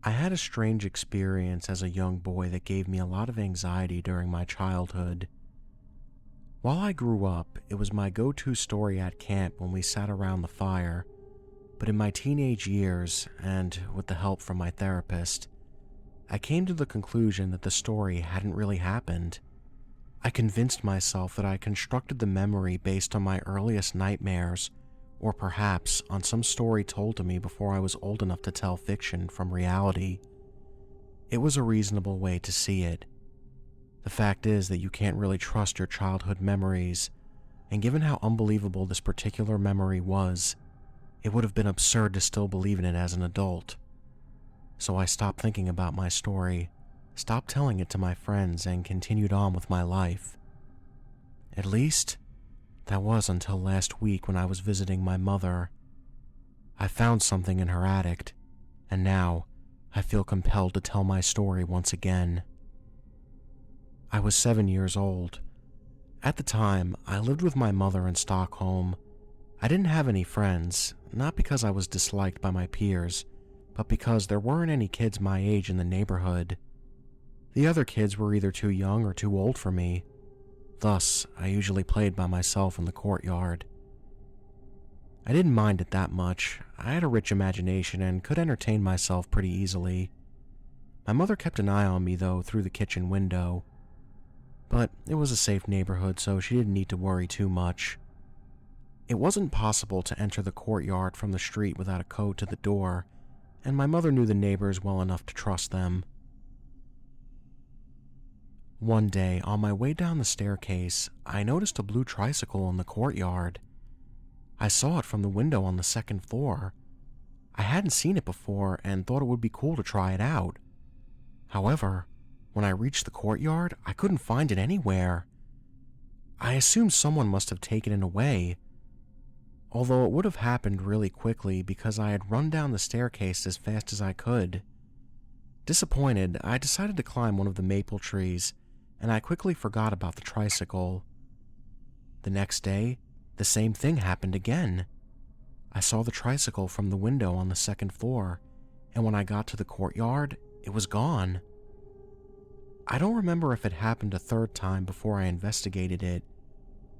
I had a strange experience as a young boy that gave me a lot of anxiety during my childhood. While I grew up, it was my go-to story at camp when we sat around the fire, but in my teenage years, and with the help from my therapist, I came to the conclusion that the story hadn't really happened. I convinced myself that I constructed the memory based on my earliest nightmares, or perhaps on some story told to me before I was old enough to tell fiction from reality. It was a reasonable way to see it. The fact is that you can't really trust your childhood memories, and given how unbelievable this particular memory was, it would have been absurd to still believe in it as an adult. So I stopped thinking about my story, stopped telling it to my friends, and continued on with my life. At least, that was until last week when I was visiting my mother. I found something in her attic, and now I feel compelled to tell my story once again. I was 7 years old. At the time, I lived with my mother in Stockholm. I didn't have any friends, not because I was disliked by my peers, but because there weren't any kids my age in the neighborhood. The other kids were either too young or too old for me. Thus, I usually played by myself in the courtyard. I didn't mind it that much. I had a rich imagination and could entertain myself pretty easily. My mother kept an eye on me, though, through the kitchen window. But it was a safe neighborhood, so she didn't need to worry too much. It wasn't possible to enter the courtyard from the street without a code to the door, and my mother knew the neighbors well enough to trust them. One day, on my way down the staircase, I noticed a blue tricycle in the courtyard. I saw it from the window on the second floor. I hadn't seen it before and thought it would be cool to try it out. However, when I reached the courtyard, I couldn't find it anywhere. I assumed someone must have taken it away, although it would have happened really quickly because I had run down the staircase as fast as I could. Disappointed, I decided to climb one of the maple trees, and I quickly forgot about the tricycle. The next day, the same thing happened again. I saw the tricycle from the window on the second floor, and when I got to the courtyard, it was gone. I don't remember if it happened a third time before I investigated it,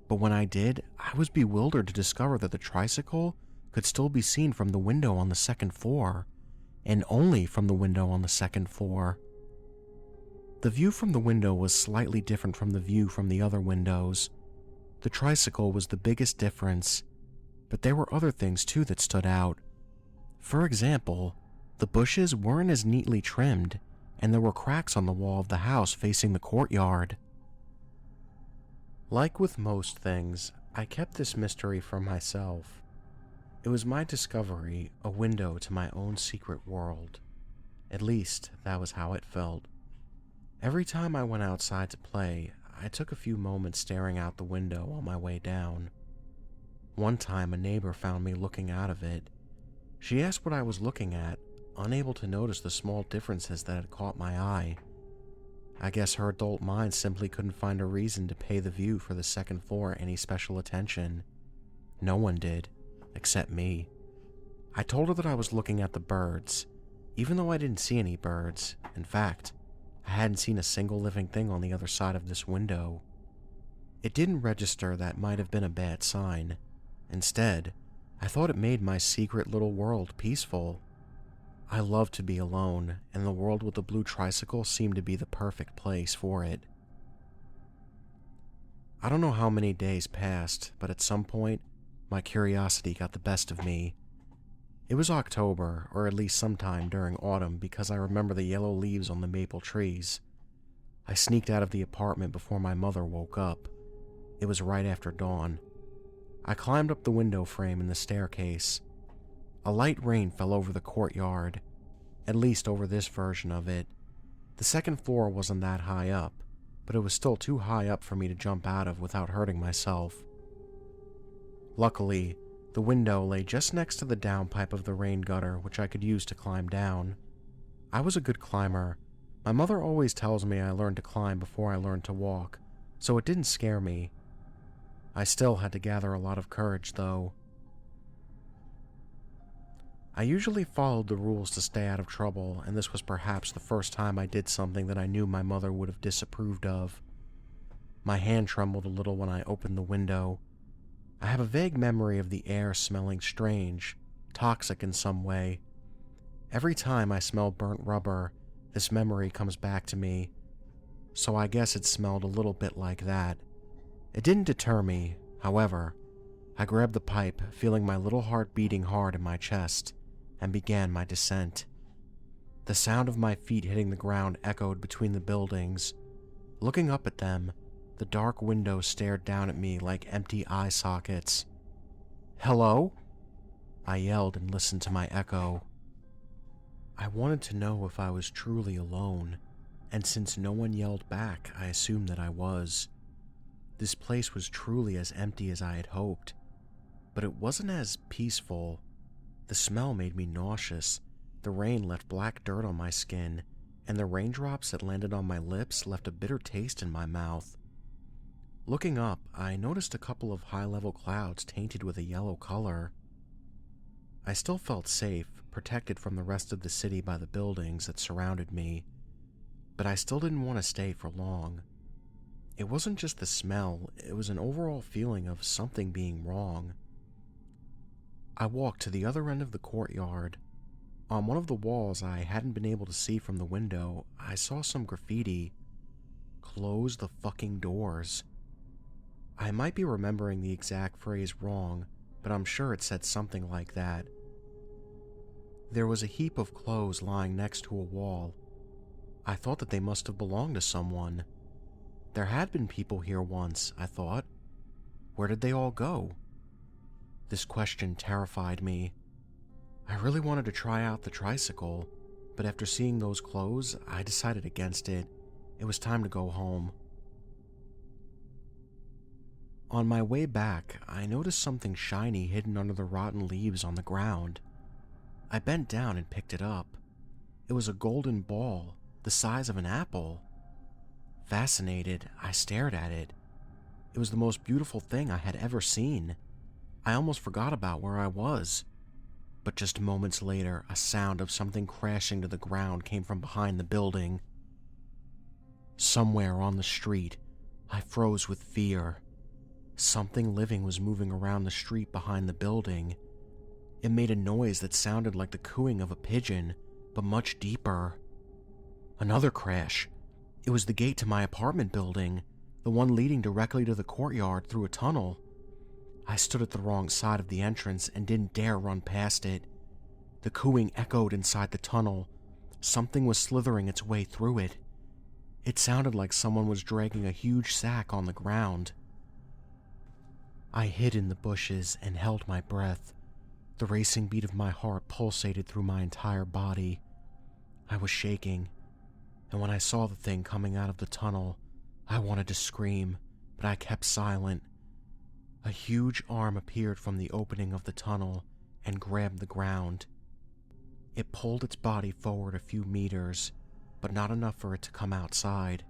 but when I did, I was bewildered to discover that the tricycle could still be seen from the window on the second floor, and only from the window on the second floor. The view from the window was slightly different from the view from the other windows. The tricycle was the biggest difference, but there were other things too that stood out. For example, the bushes weren't as neatly trimmed, and there were cracks on the wall of the house facing the courtyard. Like with most things, I kept this mystery for myself. It was my discovery, a window to my own secret world. At least, that was how it felt. Every time I went outside to play, I took a few moments staring out the window on my way down. One time, a neighbor found me looking out of it. She asked what I was looking at, unable to notice the small differences that had caught my eye. I guess her adult mind simply couldn't find a reason to pay the view for the second floor any special attention. No one did, except me. I told her that I was looking at the birds, even though I didn't see any birds. In fact, I hadn't seen a single living thing on the other side of this window. It didn't register that might have been a bad sign. Instead, I thought it made my secret little world peaceful. I loved to be alone, and the world with the blue tricycle seemed to be the perfect place for it. I don't know how many days passed, but at some point, my curiosity got the best of me. It was October, or at least sometime during autumn, because I remember the yellow leaves on the maple trees. I sneaked out of the apartment before my mother woke up. It was right after dawn. I climbed up the window frame in the staircase. A light rain fell over the courtyard, at least over this version of it. The second floor wasn't that high up, but it was still too high up for me to jump out of without hurting myself. Luckily, the window lay just next to the downpipe of the rain gutter, which I could use to climb down. I was a good climber. My mother always tells me I learned to climb before I learned to walk, so it didn't scare me. I still had to gather a lot of courage, though. I usually followed the rules to stay out of trouble, and this was perhaps the first time I did something that I knew my mother would have disapproved of. My hand trembled a little when I opened the window. I have a vague memory of the air smelling strange, toxic in some way. Every time I smell burnt rubber, this memory comes back to me, so I guess it smelled a little bit like that. It didn't deter me, however. I grabbed the pipe, feeling my little heart beating hard in my chest, and began my descent. The sound of my feet hitting the ground echoed between the buildings. Looking up at them, the dark windows stared down at me like empty eye sockets. "Hello?" I yelled and listened to my echo. I wanted to know if I was truly alone, and since no one yelled back, I assumed that I was. This place was truly as empty as I had hoped, but it wasn't as peaceful. The smell made me nauseous, the rain left black dirt on my skin, and the raindrops that landed on my lips left a bitter taste in my mouth. Looking up, I noticed a couple of high-level clouds tainted with a yellow color. I still felt safe, protected from the rest of the city by the buildings that surrounded me, but I still didn't want to stay for long. It wasn't just the smell, it was an overall feeling of something being wrong. I walked to the other end of the courtyard. On one of the walls I hadn't been able to see from the window, I saw some graffiti. "Close the fucking doors." I might be remembering the exact phrase wrong, but I'm sure it said something like that. There was a heap of clothes lying next to a wall. I thought that they must have belonged to someone. There had been people here once, I thought. Where did they all go? This question terrified me. I really wanted to try out the tricycle, but after seeing those clothes, I decided against it. It was time to go home. On my way back, I noticed something shiny hidden under the rotten leaves on the ground. I bent down and picked it up. It was a golden ball, the size of an apple. Fascinated, I stared at it. It was the most beautiful thing I had ever seen. I almost forgot about where I was. But just moments later, a sound of something crashing to the ground came from behind the building. Somewhere on the street, I froze with fear. Something living was moving around the street behind the building. It made a noise that sounded like the cooing of a pigeon, but much deeper. Another crash. It was the gate to my apartment building, the one leading directly to the courtyard through a tunnel. I stood at the wrong side of the entrance and didn't dare run past it. The cooing echoed inside the tunnel. Something was slithering its way through it. It sounded like someone was dragging a huge sack on the ground. I hid in the bushes and held my breath. The racing beat of my heart pulsated through my entire body. I was shaking, and when I saw the thing coming out of the tunnel, I wanted to scream, but I kept silent. A huge arm appeared from the opening of the tunnel and grabbed the ground. It pulled its body forward a few meters, but not enough for it to come outside.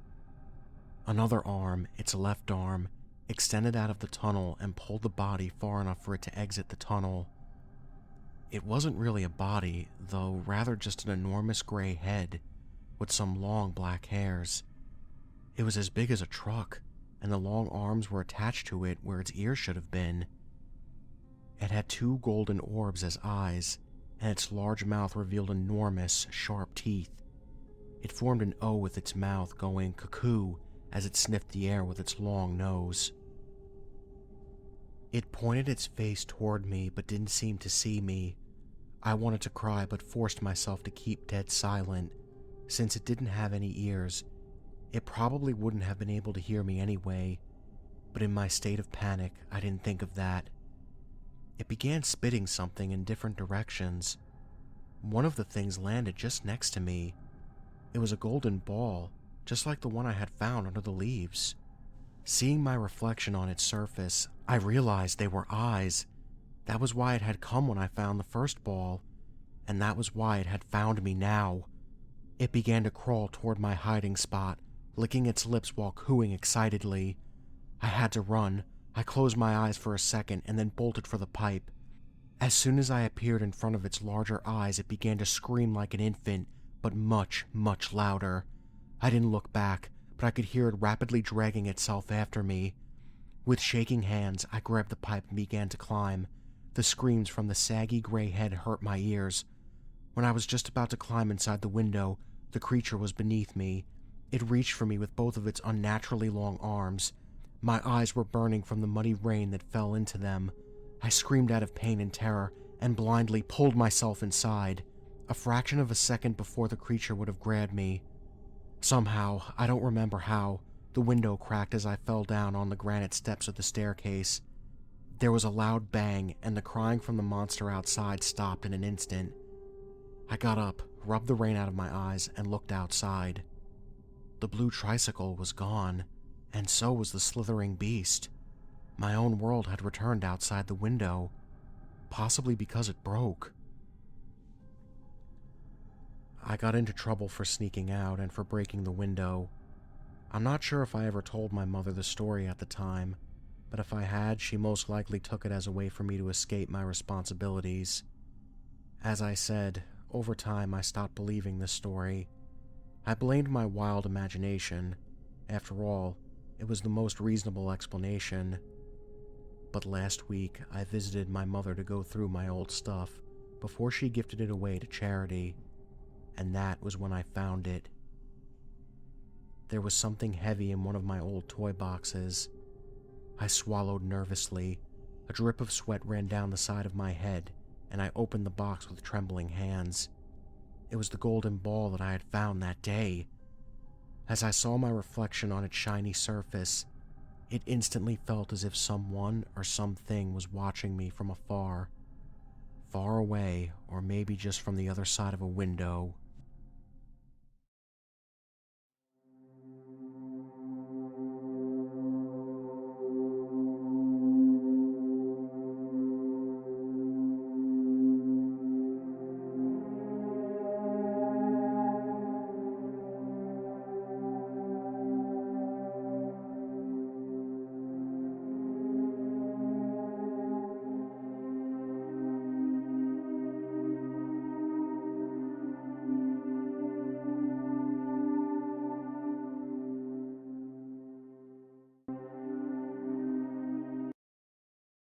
Another arm, its left arm, extended out of the tunnel and pulled the body far enough for it to exit the tunnel. It wasn't really a body, though rather just an enormous gray head with some long black hairs. It was as big as a truck, and the long arms were attached to it where its ears should have been. It had two golden orbs as eyes, and its large mouth revealed enormous, sharp teeth. It formed an O with its mouth, going cuckoo as it sniffed the air with its long nose. It pointed its face toward me but didn't seem to see me. I wanted to cry but forced myself to keep dead silent. Since it didn't have any ears, it probably wouldn't have been able to hear me anyway, but in my state of panic, I didn't think of that. It began spitting something in different directions. One of the things landed just next to me. It was a golden ball, just like the one I had found under the leaves. Seeing my reflection on its surface, I realized they were eyes. That was why it had come when I found the first ball, and that was why it had found me now. It began to crawl toward my hiding spot, licking its lips while cooing excitedly. I had to run. I closed my eyes for a second and then bolted for the pipe. As soon as I appeared in front of its larger eyes, it began to scream like an infant, but much, much louder. I didn't look back, but I could hear it rapidly dragging itself after me. With shaking hands, I grabbed the pipe and began to climb. The screams from the saggy gray head hurt my ears. When I was just about to climb inside the window, the creature was beneath me. It reached for me with both of its unnaturally long arms. My eyes were burning from the muddy rain that fell into them. I screamed out of pain and terror and blindly pulled myself inside, a fraction of a second before the creature would have grabbed me. Somehow, I don't remember how, the window cracked as I fell down on the granite steps of the staircase. There was a loud bang, and the crying from the monster outside stopped in an instant. I got up, rubbed the rain out of my eyes, and looked outside. The blue tricycle was gone, and so was the slithering beast. My own world had returned outside the window, possibly because it broke. I got into trouble for sneaking out and for breaking the window. I'm not sure if I ever told my mother the story at the time, but if I had, she most likely took it as a way for me to escape my responsibilities. As I said, over time I stopped believing this story. I blamed my wild imagination. After all, it was the most reasonable explanation. But last week, I visited my mother to go through my old stuff before she gifted it away to charity, and that was when I found it. There was something heavy in one of my old toy boxes. I swallowed nervously. A drip of sweat ran down the side of my head, and I opened the box with trembling hands. It was the golden ball that I had found that day. As I saw my reflection on its shiny surface, it instantly felt as if someone or something was watching me from afar, far away, or maybe just from the other side of a window.